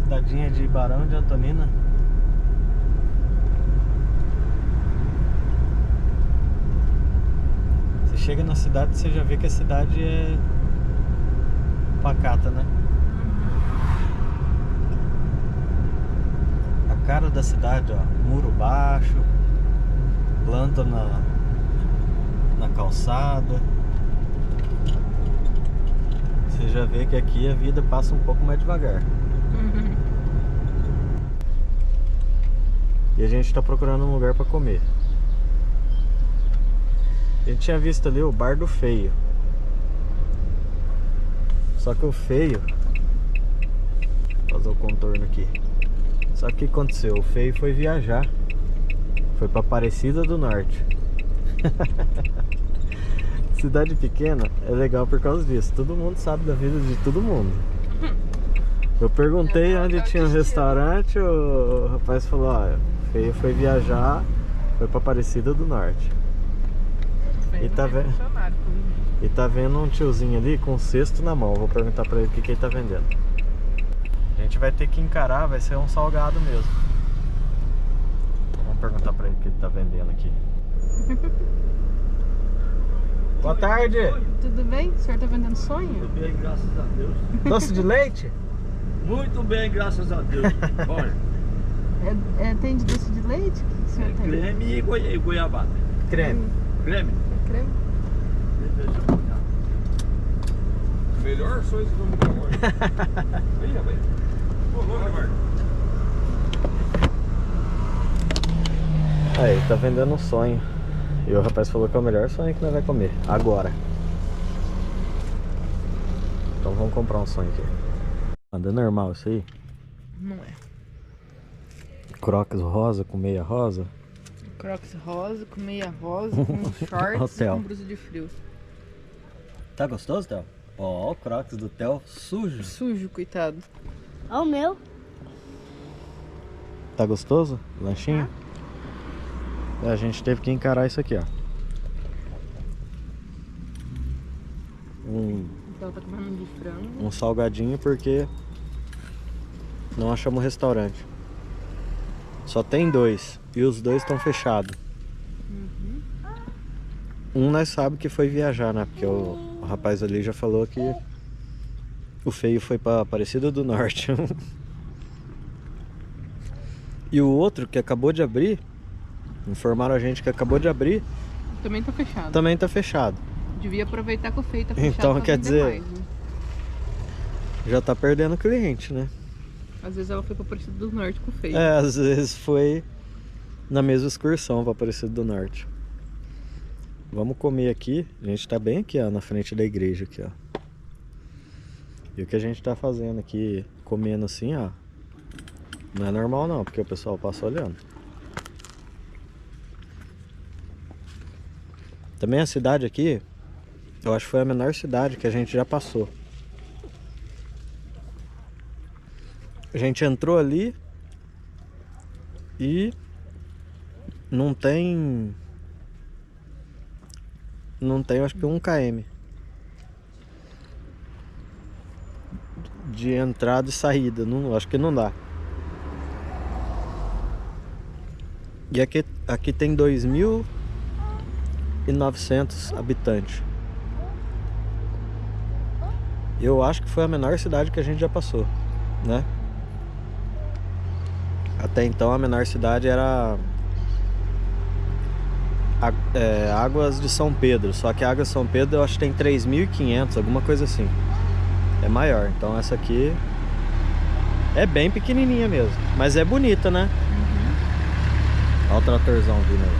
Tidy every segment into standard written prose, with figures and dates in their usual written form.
cidadinha de Barão de Antonina. Você chega na cidade, você já vê que a cidade é pacata, né? A cara da cidade, ó, muro baixo, planta na calçada. Você já vê que aqui a vida passa um pouco mais devagar. E a gente tá procurando um lugar pra comer. A gente tinha visto ali o Bar do Feio. Só que o Feio... Vou fazer o contorno aqui. Só que o que aconteceu? O Feio foi viajar. Foi pra Aparecida do Norte. Cidade pequena é legal por causa disso. Todo mundo sabe da vida de todo mundo. Eu perguntei onde tinha um restaurante, o rapaz falou, ó, Feio foi viajar, foi pra Aparecida do Norte. E tá vendo um tiozinho ali com um cesto na mão. Vou perguntar pra ele o que ele tá vendendo. A gente vai ter que encarar, vai ser um salgado mesmo. Vamos perguntar pra ele o que ele tá vendendo aqui. Boa tarde! Tudo bem? O senhor tá vendendo sonho? Tudo bem, graças a Deus. Doce de leite? Muito bem, graças a Deus. Olha, Tem de doce de leite? O que o senhor tem? creme e goiabada. Creme. Creme? Creme? Deixa eu olhar. Melhor sonho do mundo agora. Vem, rapaz. Ô, louco, Marco. Aí, tá vendendo um sonho. E o rapaz falou que é o melhor sonho que nós vai comer. Agora. Então vamos comprar um sonho aqui. Anda normal isso aí? Não é. Crocs rosa com meia rosa. Crocs rosa, com meia rosa, com shorts e com blusa de frio. Tá gostoso, Theo? Ó, o Crocs do Theo sujo. Sujo, coitado. Ó o meu. Tá gostoso? Lanchinho? A gente teve que encarar isso aqui, ó. Então tá comendo de frango. Um salgadinho porque não achamos restaurante. Só tem dois. E os dois estão fechados. Um nós sabe que foi viajar, né? Porque o rapaz ali já falou que o Feio foi pra Aparecida do Norte. E o outro que acabou de abrir, informaram a gente que acabou de abrir, Também tá fechado. também tá fechado. Devia aproveitar que o feio tá fechado. Então, pra quer vender dizer- mais, né? Já tá perdendo cliente, né? Às vezes ela foi pra Aparecida do Norte com o feio. É, às vezes foi na mesma excursão pra Aparecida do Norte. Vamos comer aqui. A gente tá bem aqui, ó, na frente da igreja aqui, ó. E o que a gente tá fazendo aqui, comendo assim, ó, não é normal não, porque o pessoal passa olhando. Também a cidade aqui, eu acho que foi a menor cidade que a gente já passou. A gente entrou ali e não tem, acho que 1 km de entrada e saída. Não, acho que não dá. E aqui tem 2.900 habitantes. Eu acho que foi a menor cidade que a gente já passou, né? Até então a menor cidade era Águas de São Pedro. Só que a Águas de São Pedro eu acho que tem 3.500, alguma coisa assim. É maior, então essa aqui é bem pequenininha mesmo. Mas é bonita, né? Olha o tratorzão vindo aí.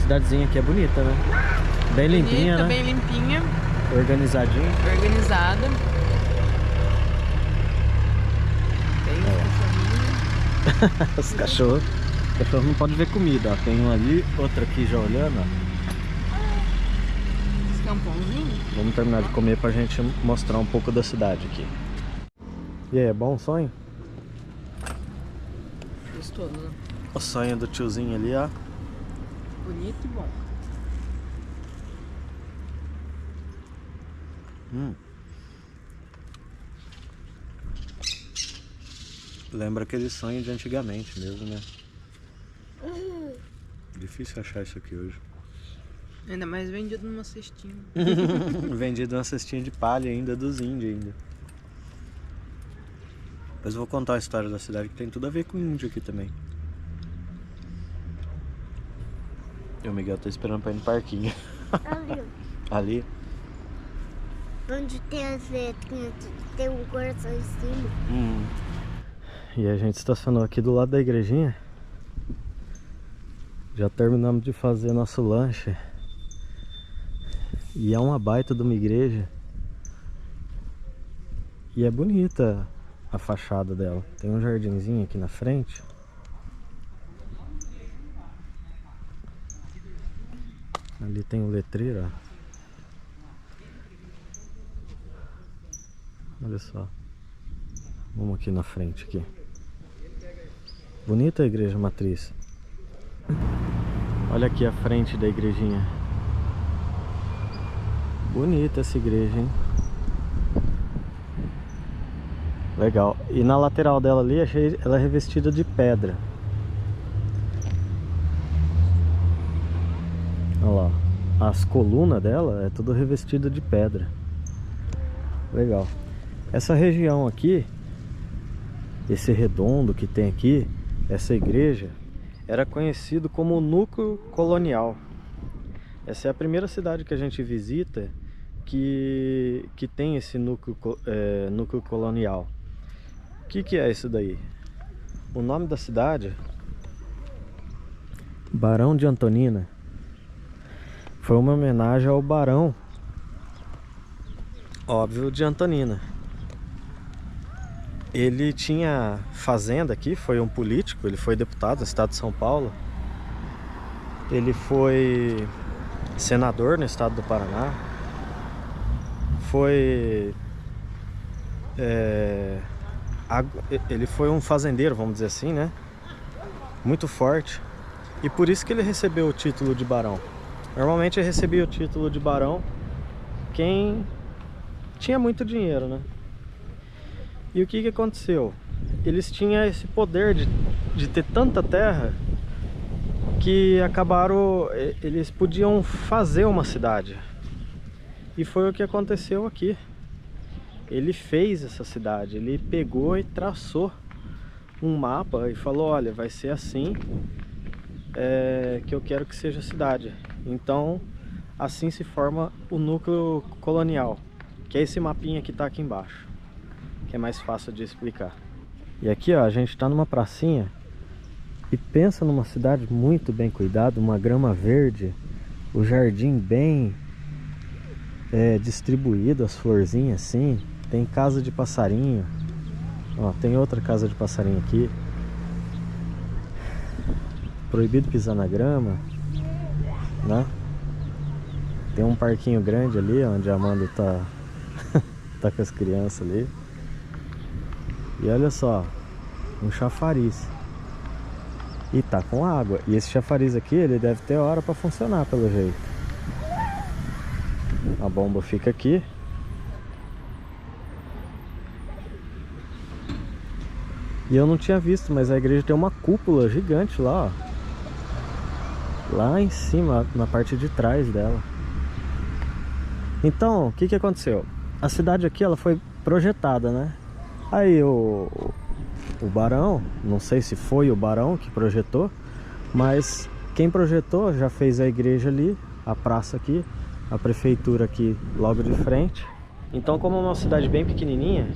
Cidadezinha aqui é bonita, né? Bem limpinha, né? Bem limpinha, Organizadinha. organizada. Tem Os cachorros. Os cachorros não podem ver comida, ó. Tem um ali, outro aqui já olhando, ó. esse campãozinho. Vamos terminar de comer pra gente mostrar um pouco da cidade aqui. E aí, é bom o sonho? Gostoso, né? O sonho do tiozinho ali, ó. Bonito e bom. Lembra aquele sonho de antigamente mesmo, né? Difícil achar isso aqui hoje. Ainda mais vendido numa cestinha. Vendido numa cestinha de palha ainda, dos índios ainda. Depois eu vou contar a história da cidade, que tem tudo a ver com índio aqui também. E o Miguel tá esperando pra ir no parquinho. Ali. Ali? Onde tem as letrinhas, tem um coração em cima. E a gente estacionou aqui do lado da igrejinha. Já terminamos de fazer nosso lanche. E é uma baita de uma igreja. E é bonita a fachada dela. Tem um jardinzinho aqui na frente. Ali tem o letreiro, ó. Olha só. Vamos aqui na frente aqui. Bonita a igreja matriz. Olha aqui a frente da igrejinha. Bonita essa igreja, hein? Legal. E na lateral dela ali, ela é revestida de pedra. Olha lá. As colunas dela é tudo revestido de pedra. Legal. Essa região aqui, esse redondo que tem aqui, essa igreja, era conhecido como núcleo colonial. Essa é a primeira cidade que a gente visita que tem esse núcleo colonial. O que é isso daí? O nome da cidade, Barão de Antonina, foi uma homenagem ao Barão, óbvio, de Antonina. Ele tinha fazenda aqui, foi um político, ele foi deputado no estado de São Paulo. Ele foi senador no estado do Paraná. Ele foi um fazendeiro, vamos dizer assim, né? Muito forte. E por isso que ele recebeu o título de barão. Normalmente recebia o título de barão quem tinha muito dinheiro, né? E o que aconteceu? Eles tinham esse poder de ter tanta terra que acabaram, eles podiam fazer uma cidade. E foi o que aconteceu aqui. Ele fez essa cidade, ele pegou e traçou um mapa e falou, olha, vai ser assim que eu quero que seja a cidade. Então, assim se forma o núcleo colonial, que é esse mapinha que está aqui embaixo, que é mais fácil de explicar. E aqui, ó, a gente está numa pracinha e pensa numa cidade muito bem cuidada, uma grama verde, o jardim bem distribuído, as florzinhas assim, tem casa de passarinho, ó, tem outra casa de passarinho aqui. Proibido pisar na grama, né? Tem um parquinho grande ali, onde a Amanda tá com as crianças ali. E olha só, um chafariz. E tá com água. E esse chafariz aqui, ele deve ter hora para funcionar pelo jeito. A bomba fica aqui. E eu não tinha visto, mas a igreja tem uma cúpula gigante lá, ó. Lá em cima, na parte de trás dela. Então, o que aconteceu? A cidade aqui, ela foi projetada, né? Aí o barão, não sei se foi o barão que projetou, mas quem projetou já fez a igreja ali, a praça aqui, a prefeitura aqui logo de frente. Então, como é uma cidade bem pequenininha,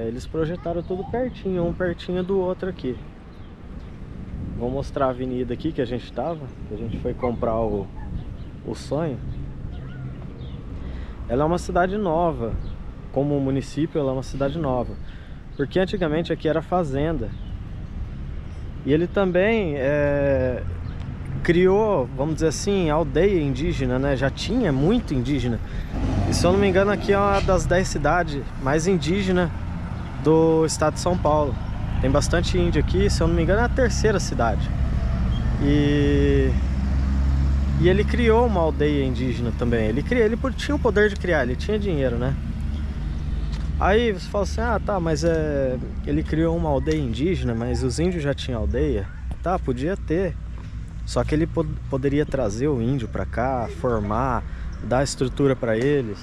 eles projetaram tudo pertinho, um pertinho do outro aqui. Vou mostrar a avenida aqui que a gente estava, que a gente foi comprar o sonho. Ela é uma cidade nova, como município ela é uma cidade nova, porque antigamente aqui era fazenda. E ele também criou, vamos dizer assim, aldeia indígena, né? Já tinha muito indígena. E se eu não me engano aqui é uma das 10 cidades mais indígenas do estado de São Paulo. Tem bastante índio aqui, se eu não me engano é a 3ª cidade. E ele criou uma aldeia indígena também. Ele tinha o poder de criar, ele tinha dinheiro, né? Aí você fala assim, ah tá, mas ele criou uma aldeia indígena, mas os índios já tinham aldeia. Tá, podia ter. Só que ele poderia trazer o índio pra cá, formar, dar estrutura pra eles.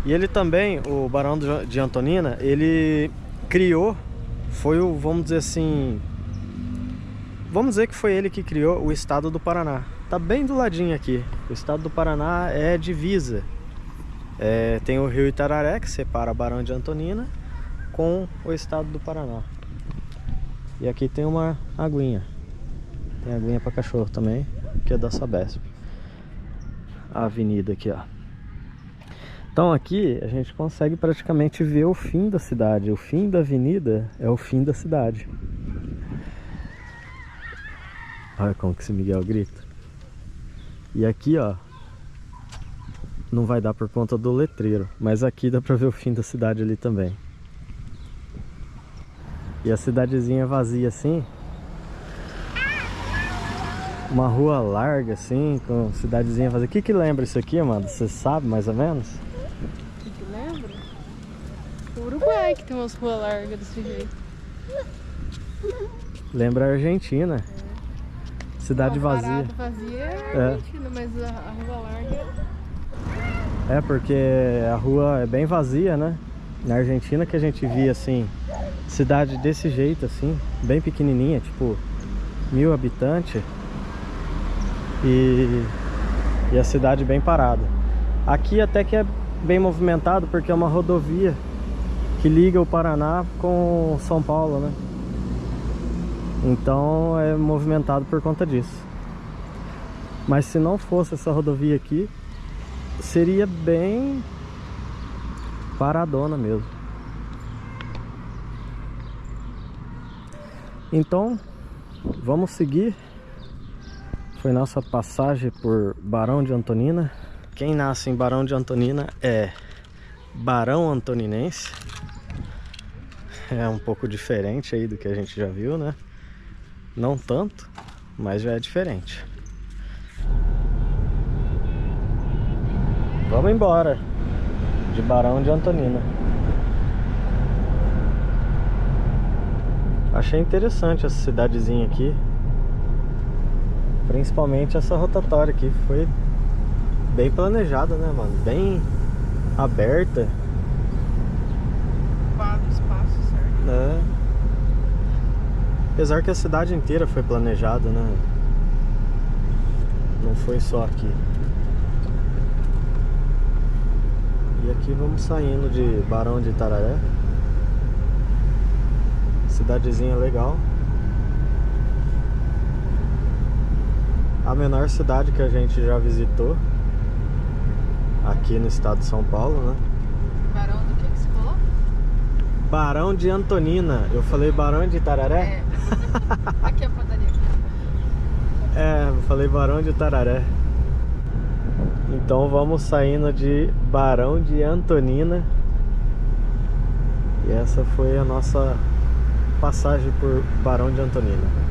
E ele também, o Barão de Antonina, ele criou, foi o, vamos dizer assim, vamos dizer que foi ele que criou o estado do Paraná. Tá bem do ladinho aqui. O estado do Paraná é divisa. Tem o rio Itararé, que separa Barão de Antonina com o estado do Paraná. E aqui tem uma aguinha. Tem aguinha para cachorro também, que é da Sabesp. A avenida aqui, ó. Então aqui a gente consegue praticamente ver o fim da cidade. O fim da avenida é o fim da cidade. Olha como que esse Miguel grita. E aqui, ó, não vai dar por conta do letreiro, mas aqui dá pra ver o fim da cidade ali também. E a cidadezinha vazia assim. Uma rua larga assim, com cidadezinha vazia. O que lembra isso aqui, Amanda? Você sabe mais ou menos? O que lembra? O Uruguai que tem umas ruas largas desse jeito. Lembra a Argentina. Cidade vazia. Vazia é Argentina, mas a rua larga... Porque a rua é bem vazia, né? Na Argentina que a gente via assim, cidade desse jeito assim, bem pequenininha, tipo 1000 habitantes. E a cidade bem parada. Aqui até que é bem movimentado porque é uma rodovia que liga o Paraná com São Paulo, né? Então é movimentado por conta disso. Mas se não fosse essa rodovia aqui, seria bem paradona mesmo. Então vamos seguir. Foi nossa passagem por Barão de Antonina. Quem nasce em Barão de Antonina é Barão Antoninense. É um pouco diferente aí do que a gente já viu, né? Não tanto, mas já é diferente. Vamos embora de Barão de Antonina. Achei interessante essa cidadezinha aqui. Principalmente essa rotatória aqui. Foi bem planejada, né, mano? Bem aberta. Ocupado o espaço, certo? Apesar que a cidade inteira foi planejada, né? Não foi só aqui. E aqui vamos saindo de Barão de Itararé. Cidadezinha legal. A menor cidade que a gente já visitou aqui no estado de São Paulo, né? Barão do que você falou? Barão de Antonina. Eu falei Barão de Itararé? Aqui é a padaria. Eu falei Barão de Itararé. Então vamos saindo de Barão de Antonina. E essa foi a nossa passagem por Barão de Antonina.